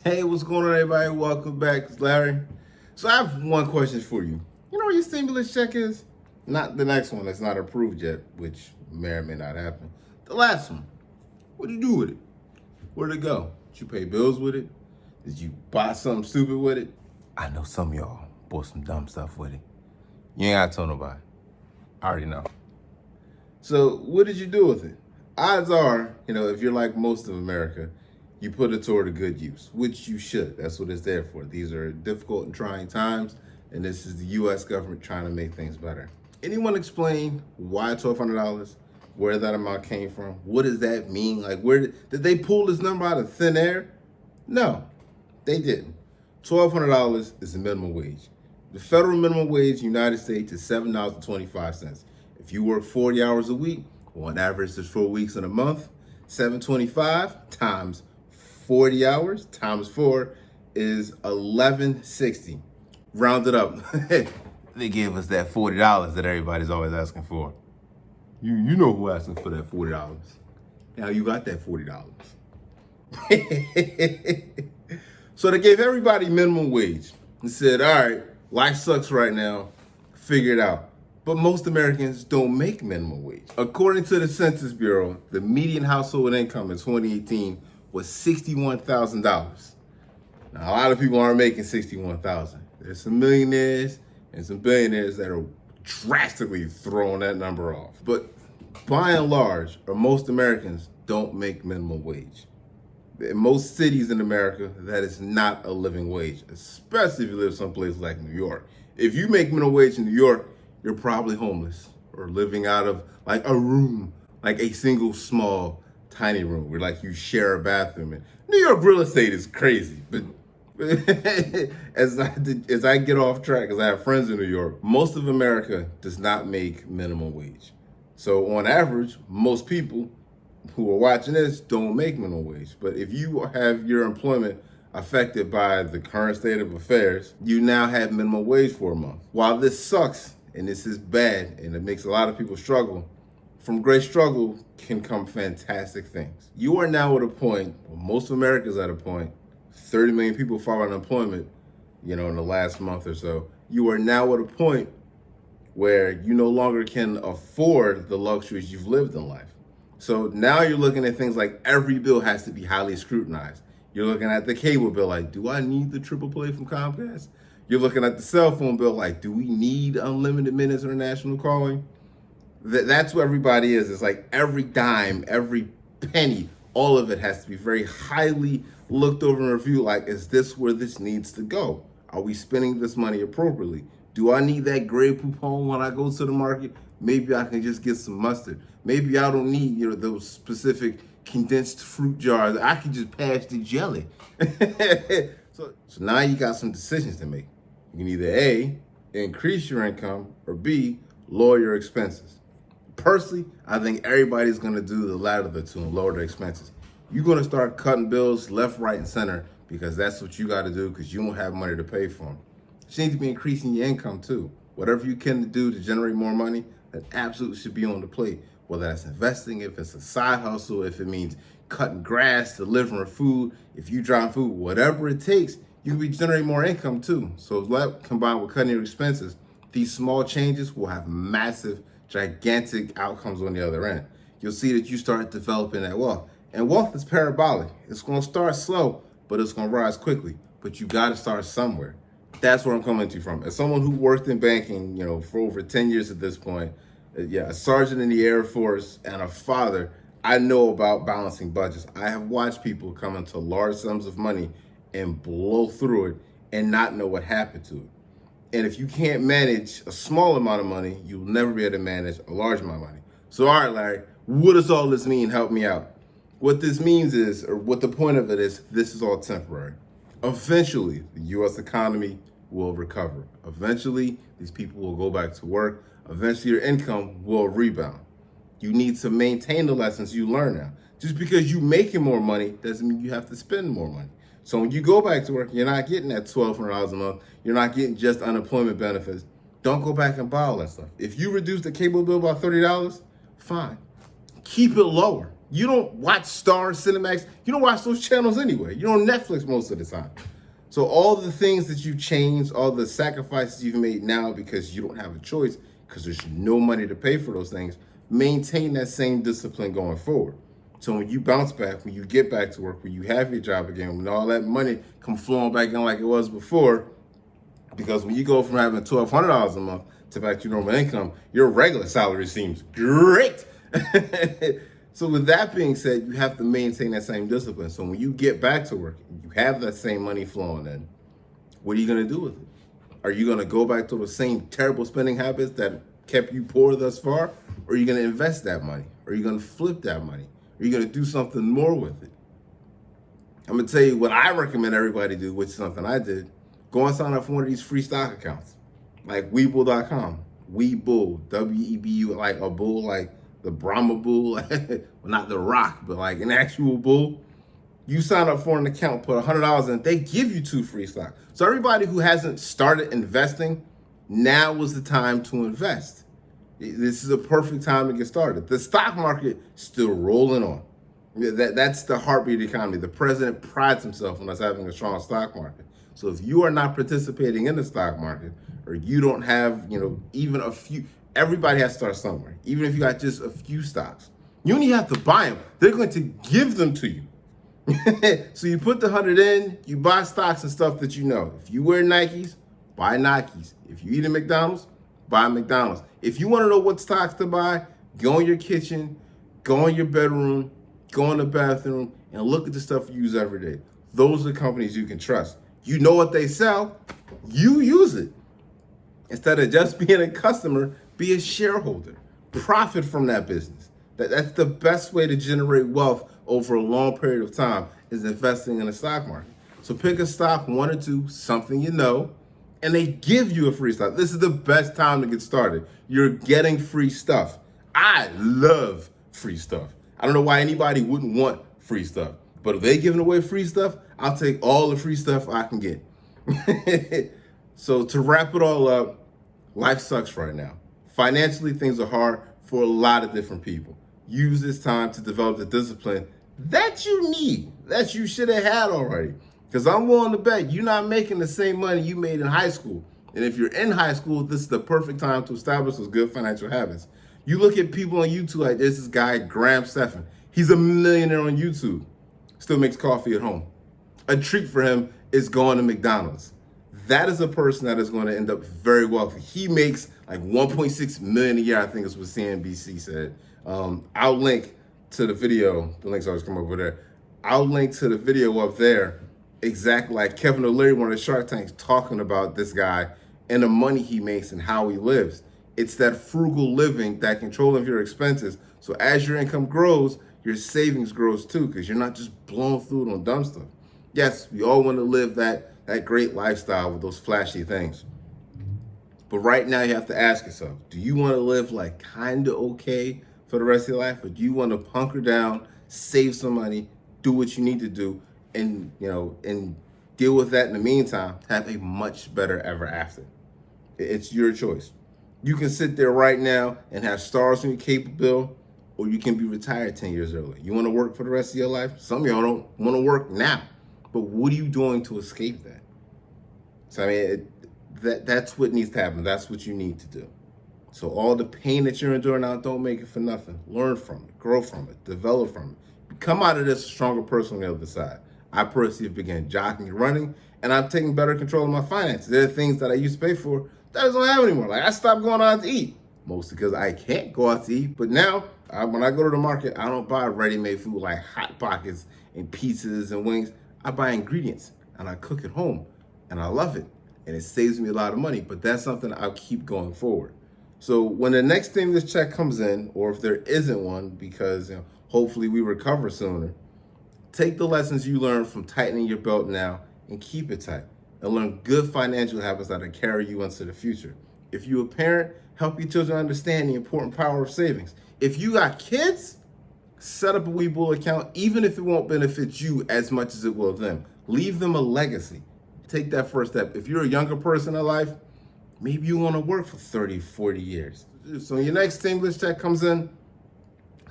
Hey, what's going on, everybody? Welcome back. It's Larry. So I have one question for you. You know what your stimulus check is? Not the next one that's not approved yet, which may or may not happen. The last one. What did you do with it? Where'd it go? Did you pay bills with it? Did you buy something stupid with it? I know some of y'all bought some dumb stuff with it. You ain't gotta tell nobody. I already know. So what did you do with it? Odds are, if you're like most of America, you put it toward a good use, which you should. That's what it's there for. These are difficult and trying times, and this is the U.S. government trying to make things better. Anyone explain why $1,200? Where that amount came from? What does that mean? Like, where did they pull this number out of thin air? No, they didn't. $1,200 is the minimum wage. The federal minimum wage in the United States is $7.25. If you work 40 hours a week, on average there's 4 weeks in a month, $7.25 times 40 hours times 4 is $11.60. Rounded up. They gave us that $40 that everybody's always asking for. You know who asking for that $40. Now you got that $40. So they gave everybody minimum wage and said, all right, life sucks right now, figure it out. But most Americans don't make minimum wage. According to the Census Bureau, the median household income in 2018 was $61,000. Now, a lot of people aren't making $61,000. There's some millionaires and some billionaires that are drastically throwing that number off. But by and large, or most Americans don't make minimum wage. In most cities in America, that is not a living wage, especially if you live someplace like New York. If you make minimum wage in New York, you're probably homeless or living out of like a room, like a single small tiny room where like you share a bathroom. And New York real estate is crazy, but as I get off track, because I have friends in New York, most of America does not make minimum wage. So on average, most people who are watching this don't make minimum wage. But if you have your employment affected by the current state of affairs, you now have minimum wage for a month. While this sucks and this is bad and it makes a lot of people struggle, from great struggle can come fantastic things. You are now at a point, well, most of America's at a point, 30 million people filed unemployment, in the last month or so. You are now at a point where you no longer can afford the luxuries you've lived in life. So now you're looking at things like every bill has to be highly scrutinized. You're looking at the cable bill like, do I need the triple play from Comcast? You're looking at the cell phone bill like, do we need unlimited minutes international calling? That's what everybody is. It's like every dime, every penny, all of it has to be very highly looked over and reviewed. Like, is this where this needs to go? Are we spending this money appropriately? Do I need that Grey Poupon when I go to the market? Maybe I can just get some mustard. Maybe I don't need, those specific condensed fruit jars. I can just pass the jelly. So now you got some decisions to make. You can either A, increase your income, or B, lower your expenses. Personally, I think everybody's gonna do the latter of the two and lower their expenses. You're gonna start cutting bills left, right, and center because that's what you gotta do because you don't have money to pay for them. You need to be increasing your income too. Whatever you can do to generate more money, that absolutely should be on the plate. Whether that's investing, if it's a side hustle, if it means cutting grass, delivering food, if you drive food, whatever it takes, you can be generating more income too. So that combined with cutting your expenses, these small changes will have massive, gigantic outcomes on the other end. You'll see that you start developing that wealth. And wealth is parabolic. It's gonna start slow, but it's gonna rise quickly. But you gotta start somewhere. That's where I'm coming to from. As someone who worked in banking, for over 10 years at this point, a sergeant in the Air Force and a father, I know about balancing budgets. I have watched people come into large sums of money and blow through it and not know what happened to it. And if you can't manage a small amount of money, you'll never be able to manage a large amount of money. So, all right, Larry, what does all this mean? Help me out. What this means is, or what the point of it is, this is all temporary. Eventually, the U.S. economy will recover. Eventually, these people will go back to work. Eventually, your income will rebound. You need to maintain the lessons you learn now. Just because you're making more money doesn't mean you have to spend more money. So when you go back to work, you're not getting that $1,200 a month. You're not getting just unemployment benefits. Don't go back and buy all that stuff. If you reduce the cable bill by $30, fine. Keep it lower. You don't watch Star, Cinemax. You don't watch those channels anyway. You're on Netflix most of the time. So all the things that you've changed, all the sacrifices you've made now because you don't have a choice, because there's no money to pay for those things, maintain that same discipline going forward. So when you bounce back, when you get back to work, when you have your job again, when all that money come flowing back in like it was before, because when you go from having $1,200 a month to back to your normal income, your regular salary seems great. So with that being said, you have to maintain that same discipline. So when you get back to work, you have that same money flowing in, what are you going to do with it? Are you going to go back to the same terrible spending habits that kept you poor thus far? Or are you going to invest that money? Or are you going to flip that money? Are you going to do something more with it? I'm going to tell you what I recommend everybody do, which is something I did. Go and sign up for one of these free stock accounts, like Webull.com. Webull, W-E-B-U, like a bull, like the Brahma bull, well, not the rock, but like an actual bull. You sign up for an account, put $100 in, they give you 2 free stocks. So everybody who hasn't started investing, now is the time to invest. This is a perfect time to get started. The stock market is still rolling on. That's the heartbeat of the economy. The president prides himself on us having a strong stock market. So if you are not participating in the stock market, or you don't have, even a few, everybody has to start somewhere. Even if you got just a few stocks, you only have to buy them. They're going to give them to you. So you put the 100 in, you buy stocks and stuff that you know. If you wear Nikes, buy Nikes. If you eat at McDonald's, buy McDonald's. If you want to know what stocks to buy, go in your kitchen, go in your bedroom, go in the bathroom, and look at the stuff you use every day. Those are companies you can trust. You know what they sell, you use it. Instead of just being a customer, be a shareholder. Profit from that business. That's the best way to generate wealth over a long period of time, is investing in the stock market. So pick a stock, 1 or 2, something you know, and they give you a free stock. This is the best time to get started. You're getting free stuff. I love free stuff. I don't know why anybody wouldn't want free stuff, but if they're giving away free stuff, I'll take all the free stuff I can get. So to wrap it all up, life sucks right now. Financially, things are hard for a lot of different people. Use this time to develop the discipline that you need, that you should have had already. Because I'm willing to bet you're not making the same money you made in high school. And if you're in high school, this is the perfect time to establish those good financial habits. You look at people on YouTube, like there's this guy, Graham Stephan. He's a millionaire on YouTube. Still makes coffee at home. A treat for him is going to McDonald's. That is a person that is going to end up very wealthy. He makes like 1.6 million a year, I think is what CNBC said. I'll link to the video. The links always come over there. I'll link to the video up there. Exactly like Kevin O'Leary, one of the Shark Tanks, talking about this guy and the money he makes and how he lives. It's that frugal living, that control of your expenses. So as your income grows, your savings grows too, because you're not just blowing through it on dumb stuff. Yes, we all want to live that great lifestyle with those flashy things. But right now you have to ask yourself, do you want to live like kind of okay for the rest of your life? Or do you want to hunker down, save some money, do what you need to do, and deal with that in the meantime, have a much better ever after? It's your choice. You can sit there right now and have stars on your cable bill, or you can be retired 10 years early. You want to work for the rest of your life? Some of y'all don't want to work now. But what are you doing to escape that? So, I mean, that's what needs to happen. That's what you need to do. So all the pain that you're enduring now, don't make it for nothing. Learn from it, grow from it, develop from it. Come out of this a stronger person on the other side. I personally have began jogging and running, and I'm taking better control of my finances. There are things that I used to pay for that I don't have anymore. Like I stopped going out to eat, mostly because I can't go out to eat. But now, when I go to the market, I don't buy ready-made food like Hot Pockets and pizzas and wings. I buy ingredients and I cook at home, and I love it, and it saves me a lot of money. But that's something I'll keep going forward. So when the next stimulus check comes in, or if there isn't one, because hopefully we recover sooner, take the lessons you learned from tightening your belt now and keep it tight, and learn good financial habits that will carry you into the future. If you're a parent, help your children understand the important power of savings. If you got kids, set up a Webull account, even if it won't benefit you as much as it will them. Leave them a legacy. Take that first step. If you're a younger person in life, maybe you want to work for 30, 40 years. So when your next stimulus check comes in,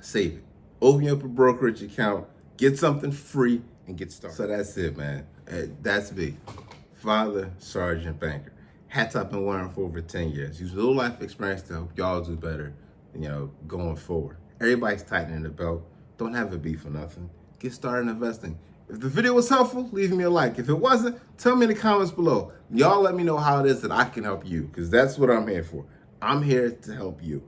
save it. Open up a brokerage account, get something free, and get started. So that's it, man. That's me, Father Sergeant Banker. Hats I've been wearing for over 10 years. Use real life experience to help y'all do better, going forward. Everybody's tightening the belt. Don't have it be for nothing. Get started investing. If the video was helpful, leave me a like. If it wasn't, tell me in the comments below. Y'all let me know how it is that I can help you, because that's what I'm here for. I'm here to help you.